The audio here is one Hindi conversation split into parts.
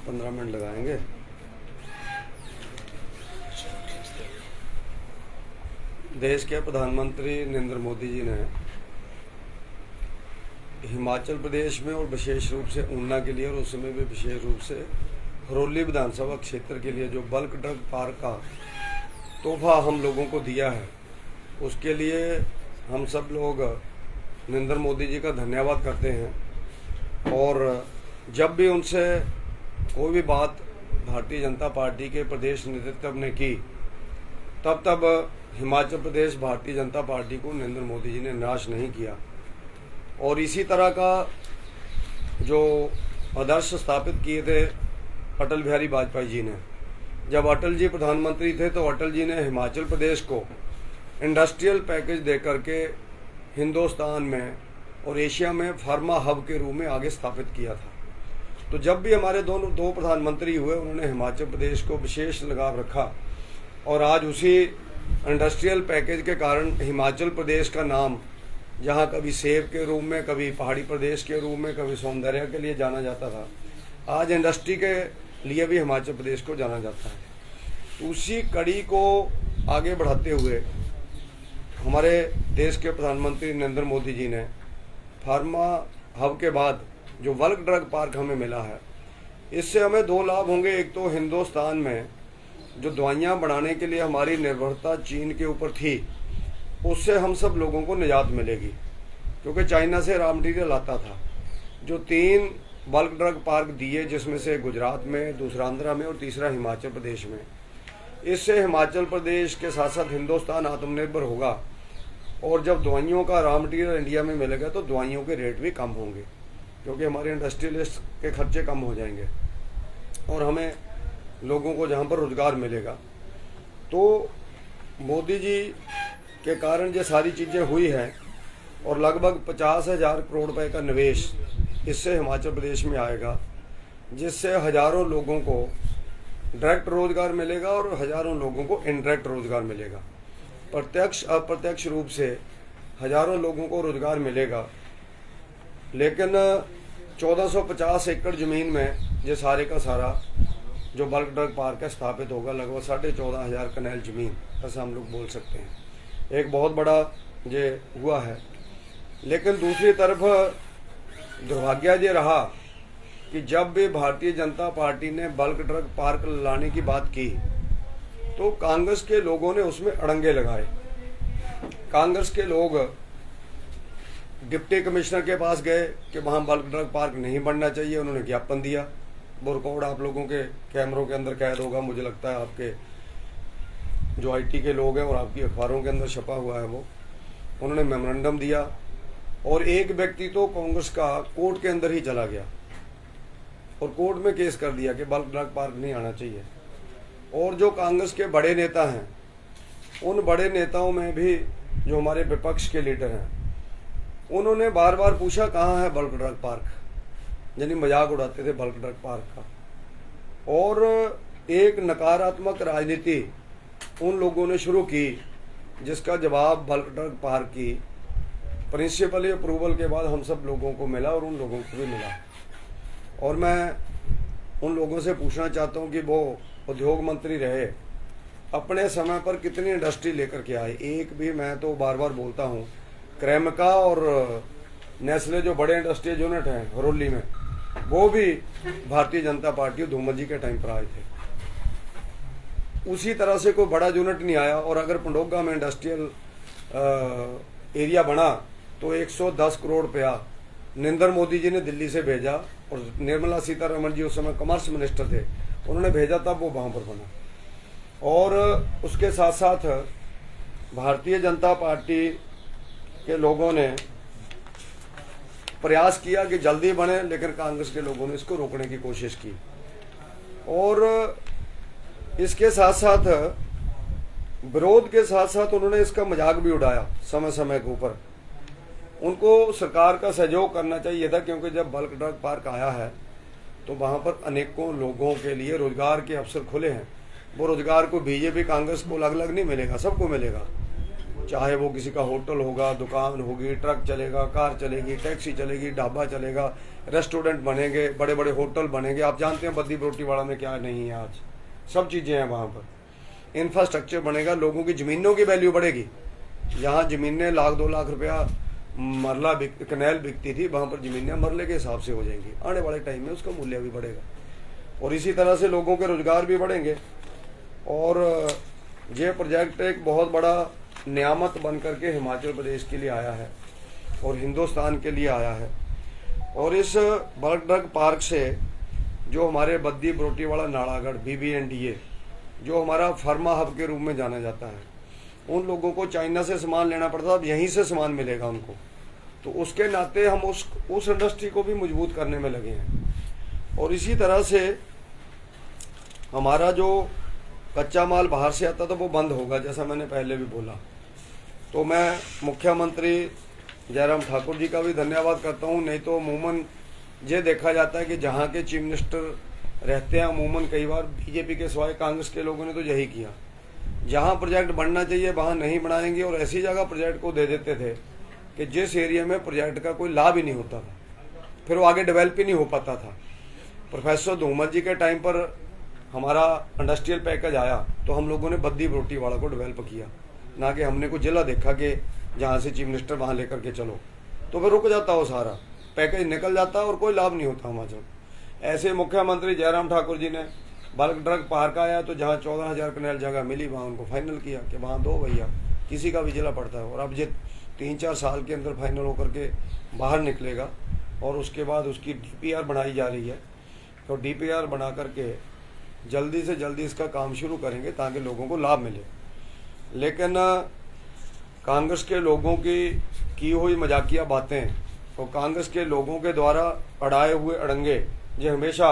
15 मिनट लगाएंगे। देश के प्रधानमंत्री नरेंद्र मोदी जी ने हिमाचल प्रदेश में और विशेष रूप से ऊना के लिए और उस समय भी विशेष रूप से हरोली विधानसभा क्षेत्र के लिए जो बल्क ड्रग पार्क का तोहफा हम लोगों को दिया है, उसके लिए हम सब लोग नरेंद्र मोदी जी का धन्यवाद करते हैं। और जब भी उनसे कोई भी बात भारतीय जनता पार्टी के प्रदेश नेतृत्व ने की, तब हिमाचल प्रदेश भारतीय जनता पार्टी को नरेंद्र मोदी जी ने निराश नहीं किया। और इसी तरह का जो आदर्श स्थापित किए थे अटल बिहारी वाजपेयी जी ने। जब अटल जी प्रधानमंत्री थे तो अटल जी ने हिमाचल प्रदेश को इंडस्ट्रियल पैकेज दे करके हिंदुस्तान में और एशिया में फार्मा हब के रूप में आगे स्थापित किया था। तो जब भी हमारे दो प्रधानमंत्री हुए, उन्होंने हिमाचल प्रदेश को विशेष लगाव रखा। और आज उसी इंडस्ट्रियल पैकेज के कारण हिमाचल प्रदेश का नाम, जहां कभी सेब के रूप में, कभी पहाड़ी प्रदेश के रूप में, कभी सौंदर्य के लिए जाना जाता था, आज इंडस्ट्री के लिए भी हिमाचल प्रदेश को जाना जाता है। तो उसी कड़ी को आगे बढ़ाते हुए हमारे देश के प्रधानमंत्री नरेंद्र मोदी जी ने फार्मा हब के बाद जो बल्क ड्रग पार्क हमें मिला है, इससे हमें दो लाभ होंगे। एक तो हिंदुस्तान में जो दवाइयाँ बनाने के लिए हमारी निर्भरता चीन के ऊपर थी, उससे हम सब लोगों को निजात मिलेगी, क्योंकि चाइना से रॉ मटेरियल आता था। जो 3 बल्क ड्रग पार्क दिए, जिसमें से गुजरात में, दूसरा आंध्रा में और तीसरा हिमाचल प्रदेश में, इससे हिमाचल प्रदेश के साथ साथ हिंदुस्तान आत्मनिर्भर होगा। और जब दवाइयों का रॉ मटेरियल इंडिया में मिलेगा तो दवाइयों के रेट भी कम होंगे, क्योंकि हमारे इंडस्ट्रियलिस्ट के खर्चे कम हो जाएंगे और हमें लोगों को जहाँ पर रोजगार मिलेगा। तो मोदी जी के कारण ये सारी चीज़ें हुई हैं और लगभग 50,000 करोड़ रुपए का निवेश इससे हिमाचल प्रदेश में आएगा, जिससे हजारों लोगों को डायरेक्ट रोजगार मिलेगा और हजारों लोगों को इनडायरेक्ट रोजगार मिलेगा। प्रत्यक्ष अप्रत्यक्ष रूप से हजारों लोगों को रोजगार मिलेगा। लेकिन 1450 एकड़ जमीन में ये सारे का सारा जो बल्क ड्रग पार्क है स्थापित होगा, लगभग 14,500 कनाल जमीन, ऐसा हम लोग बोल सकते हैं। एक बहुत बड़ा ये हुआ है। लेकिन दूसरी तरफ दुर्भाग्य ये रहा कि जब भी भारतीय जनता पार्टी ने बल्क ड्रग पार्क लाने की बात की, तो कांग्रेस के लोगों ने उसमें अड़ंगे लगाए। कांग्रेस के लोग डिप्टी कमिश्नर के पास गए कि वहाँ बल्क ड्रग पार्क नहीं बनना चाहिए। उन्होंने ज्ञापन दिया, वो रिकॉर्ड आप लोगों के कैमरों के अंदर कैद होगा, मुझे लगता है आपके जो आईटी के लोग हैं और आपकी अखबारों के अंदर छपा हुआ है वो। उन्होंने मेमोरेंडम दिया और एक व्यक्ति तो कांग्रेस का कोर्ट के अंदर ही चला गया और कोर्ट में केस कर दिया कि बल्क ड्रग पार्क नहीं आना चाहिए। और जो कांग्रेस के बड़े नेता हैं, उन बड़े नेताओं में भी जो हमारे विपक्ष के लीडर हैं, उन्होंने बार बार पूछा कहाँ है बल्क ड्रग पार्क, यानी मजाक उड़ाते थे बल्क ड्रग पार्क का। और एक नकारात्मक राजनीति उन लोगों ने शुरू की, जिसका जवाब बल्क ड्रग पार्क की प्रिंसिपल अप्रूवल के बाद हम सब लोगों को मिला और उन लोगों को भी मिला। और मैं उन लोगों से पूछना चाहता हूं कि वो उद्योग मंत्री रहे, अपने समय पर कितनी इंडस्ट्री लेकर के आए। एक भी, मैं तो बार बार बोलता हूं, क्रेमिका और नेस्ले जो बड़े इंडस्ट्रियल यूनिट हैं हरोली में, वो भी भारतीय जनता पार्टी धूमल जी के टाइम पर आए थे। उसी तरह से कोई बड़ा यूनिट नहीं आया। और अगर पंडोगा में इंडस्ट्रियल एरिया बना तो 110 करोड़ रुपया नरेंद्र मोदी जी ने दिल्ली से भेजा और निर्मला सीतारमण जी उस समय कॉमर्स मिनिस्टर थे, उन्होंने भेजा, तब वो वहाँ पर बना। और उसके साथ साथ भारतीय जनता पार्टी के लोगों ने प्रयास किया कि जल्दी बने, लेकिन कांग्रेस के लोगों ने इसको रोकने की कोशिश की। और इसके साथ साथ विरोध के साथ साथ उन्होंने इसका मजाक भी उड़ाया समय समय के ऊपर। उनको सरकार का सहयोग करना चाहिए था, क्योंकि जब बल्क ड्रग पार्क आया है तो वहाँ पर अनेकों लोगों के लिए रोजगार के अवसर खुले हैं। वो रोजगार को बीजेपी कांग्रेस को अलग अलग नहीं मिलेगा, सबको मिलेगा। चाहे वो किसी का होटल होगा, दुकान होगी, ट्रक चलेगा, कार चलेगी, टैक्सी चलेगी, ढाबा चलेगा, रेस्टोरेंट बनेंगे, बड़े बड़े होटल बनेंगे। आप जानते हैं बद्दी बरोटीवाड़ा में क्या नहीं है आज, सब चीज़ें हैं वहाँ पर। इंफ्रास्ट्रक्चर बनेगा, लोगों की ज़मीनों की वैल्यू बढ़ेगी। जहाँ ज़मीनें लाख 2 लाख रुपया मरला कनेल बिकती थी, वहाँ पर ज़मीनें मरले के हिसाब से हो जाएंगी। आने वाले टाइम में उसका मूल्य भी बढ़ेगा और इसी तरह से लोगों के रोज़गार भी बढ़ेंगे। और ये प्रोजेक्ट एक बहुत बड़ा नियामत बन करके हिमाचल प्रदेश के लिए आया है और हिंदुस्तान के लिए आया है। और इस बल्क ड्रग पार्क से जो हमारे बद्दी बरोटीवाड़ा नालागढ़ BBNDA जो हमारा फार्मा हब के रूप में जाना जाता है, उन लोगों को चाइना से सामान लेना पड़ता है, अब यहीं से सामान मिलेगा उनको। तो उसके नाते हम उस इंडस्ट्री को भी मजबूत करने में लगे हैं। और इसी तरह से हमारा जो कच्चा माल बाहर से आता था वो बंद होगा, जैसा मैंने पहले भी बोला। तो मैं मुख्यमंत्री जयराम ठाकुर जी का भी धन्यवाद करता हूँ। नहीं तो अमूमन ये देखा जाता है कि जहाँ के चीफ मिनिस्टर रहते हैं, अमूमन कई बार बीजेपी के सिवाय कांग्रेस के लोगों ने तो यही किया, जहाँ प्रोजेक्ट बनना चाहिए वहाँ नहीं बनाएंगे और ऐसी जगह प्रोजेक्ट को दे देते थे कि जिस एरिया में प्रोजेक्ट का कोई लाभ ही नहीं होता था, फिर वो आगे डेवलप ही नहीं हो पाता था। प्रोफेसर धूमल जी के टाइम पर हमारा इंडस्ट्रियल पैकेज आया तो हम लोगों ने बद्दी बरोटीवाड़ा को डेवलप किया, ना कि हमने कोई जिला देखा कि जहाँ से चीफ मिनिस्टर वहाँ लेकर के चलो, तो फिर रुक जाता वो सारा पैकेज निकल जाता और कोई लाभ नहीं होता हमारा। ऐसे मुख्यमंत्री जयराम ठाकुर जी ने बल्क ड्रग पार्क आया तो जहाँ 14,000 कनेल जगह मिली वहाँ उनको फाइनल किया कि वहाँ दो भैया, किसी का भी जिला पड़ता है। और अब ये 3-4 साल के अंदर फाइनल होकर के बाहर निकलेगा और उसके बाद उसकी DPR बनाई जा रही है। तो DPR बना करके जल्दी से जल्दी इसका काम शुरू करेंगे ताकि लोगों को लाभ मिले। लेकिन कांग्रेस के लोगों की हुई मजाकिया बातें और कांग्रेस के लोगों के द्वारा अड़ाए हुए अड़ंगे ये हमेशा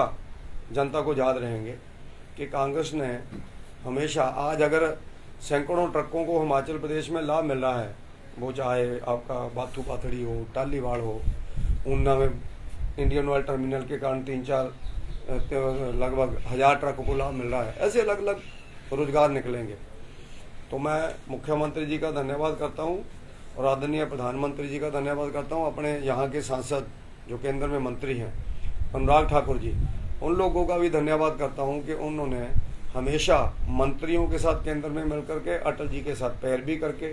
जनता को याद रहेंगे कि कांग्रेस ने हमेशा, आज अगर सैकड़ों ट्रकों को हिमाचल प्रदेश में लाभ मिल रहा है, वो चाहे आपका बाथू पाथड़ी हो, टालीवाड़ हो, ऊना में इंडियन ऑयल टर्मिनल के कारण 3-4 लगभग 1000 ट्रकों को लाभ मिल रहा है, ऐसे अलग अलग रोजगार निकलेंगे। तो मैं मुख्यमंत्री जी का धन्यवाद करता हूँ और आदरणीय प्रधानमंत्री जी का धन्यवाद करता हूँ। अपने यहाँ के सांसद जो केंद्र में मंत्री हैं अनुराग ठाकुर जी, उन लोगों का भी धन्यवाद करता हूँ कि उन्होंने हमेशा मंत्रियों के साथ केंद्र में मिल करके, अटल जी के साथ पैरवी करके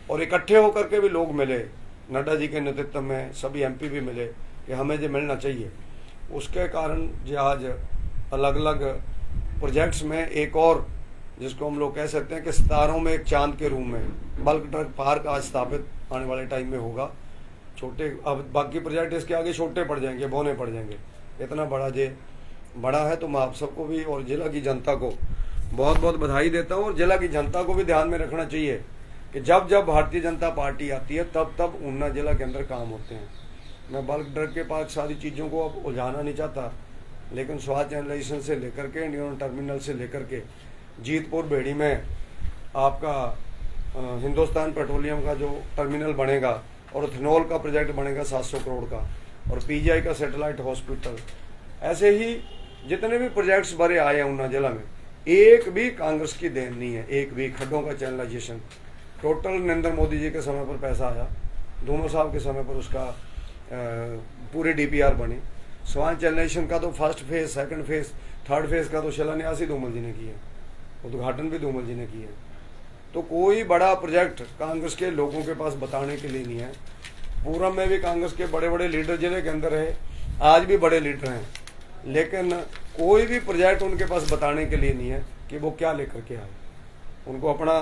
और इकट्ठे होकर के भी लोग मिले, नड्डा जी के नेतृत्व में सभी MP भी मिले कि हमें जो मिलना चाहिए। उसके कारण जो आज अलग अलग प्रोजेक्ट्स में एक और, जिसको हम लोग कह सकते हैं कि सितारों में एक चांद के रूम में बल्क ड्रग पार्क आज स्थापित आने वाले टाइम में होगा। छोटे, अब बाकी प्रोजेक्ट इसके आगे छोटे पड़ जाएंगे, बौने पड़ जाएंगे, इतना बड़ा है। तो मैं आप सबको भी और जिला की जनता को बहुत बहुत बधाई देता हूँ। और जिला की जनता को भी ध्यान में रखना चाहिए कि जब जब भारतीय जनता पार्टी आती है तब तब ऊना जिला के अंदर काम होते हैं। मैं बल्क ड्रग के पार्क सारी चीज़ों को अब उलझाना नहीं चाहता, लेकिन स्वाद चैनलाइजेशन से लेकर के, इंडियन टर्मिनल से लेकर के, जीतपुर बेड़ी में आपका हिंदुस्तान पेट्रोलियम का जो टर्मिनल बनेगा और इथेनॉल का प्रोजेक्ट बनेगा 700 करोड़ का, और PGI का सैटेलाइट हॉस्पिटल, ऐसे ही जितने भी प्रोजेक्ट्स बड़े आए हैं ऊना जिला में, एक भी कांग्रेस की देन नहीं है। एक भी खड्डों का चैनलाइजेशन टोटल नरेंद्र मोदी जी के समय पर पैसा आया, धूमल साहब के समय पर उसका पूरी DPR बनी। स्वान चैनलाइजेशन का तो first phase, second phase, third phase का तो शिलान्यास ही धूमल जी ने किया, उद्घाटन भी धूमल जी ने किया। तो कोई बड़ा प्रोजेक्ट कांग्रेस के लोगों के पास बताने के लिए नहीं है। पूरब में भी कांग्रेस के बड़े बड़े लीडर जिले के अंदर है, आज भी बड़े लीडर हैं, लेकिन कोई भी प्रोजेक्ट उनके पास बताने के लिए नहीं है कि वो क्या लेकर के आए। उनको अपना,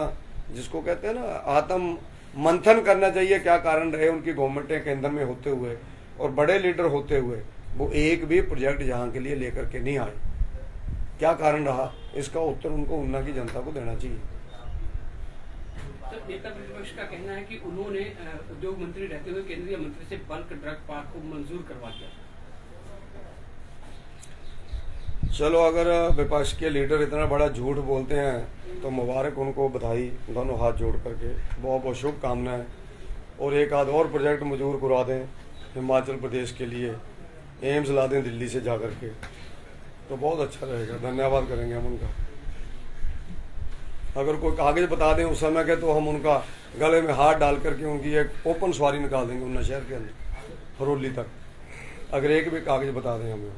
जिसको कहते हैं ना, आत्म मंथन करना चाहिए, क्या कारण रहे उनकी गवर्नमेंटें केंद्र में होते हुए और बड़े लीडर होते हुए वो एक भी प्रोजेक्ट यहाँ के लिए लेकर के नहीं आए। क्या कारण रहा, इसका उत्तर उनको ऊना की जनता को देना चाहिए। नेता प्रतिपक्ष का कहना है कि उन्होंने उद्योग मंत्री रहते हुए केंद्रीय मंत्री से बल्क ड्रग पार्क को मंजूर करवा दिया। चलो, अगर विपक्ष के लीडर इतना बड़ा झूठ बोलते हैं तो मुबारक उनको, बधाई, दोनों हाथ जोड़ करके बहुत बहुत शुभकामनाएं। और एक आध और प्रोजेक्ट मंजूर करा दें हिमाचल प्रदेश के लिए, एम्स ला दें दिल्ली से जा कर के, तो बहुत अच्छा रहेगा। धन्यवाद करेंगे हम उनका। अगर कोई कागज बता दें उस समय के, तो हम उनका गले में हाथ डाल करके उनकी एक ओपन सवारी निकाल देंगे उन्ना शहर के अंदर हरोली तक। अगर एक भी कागज बता दें हमें,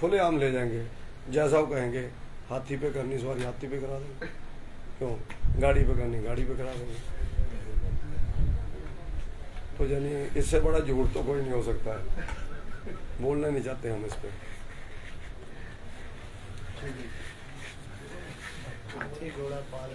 खुले आम ले जाएंगे, जैसा वो कहेंगे। हाथी पे करनी सवारी हाथी पे करा देंगे, क्यों गाड़ी पे करनी गाड़ी पे करा देंगे। तो यानी इससे बड़ा झूठ तो कोई नहीं हो सकता है। बोलना नहीं चाहते हम इस पे। हाथी घोड़ा पाल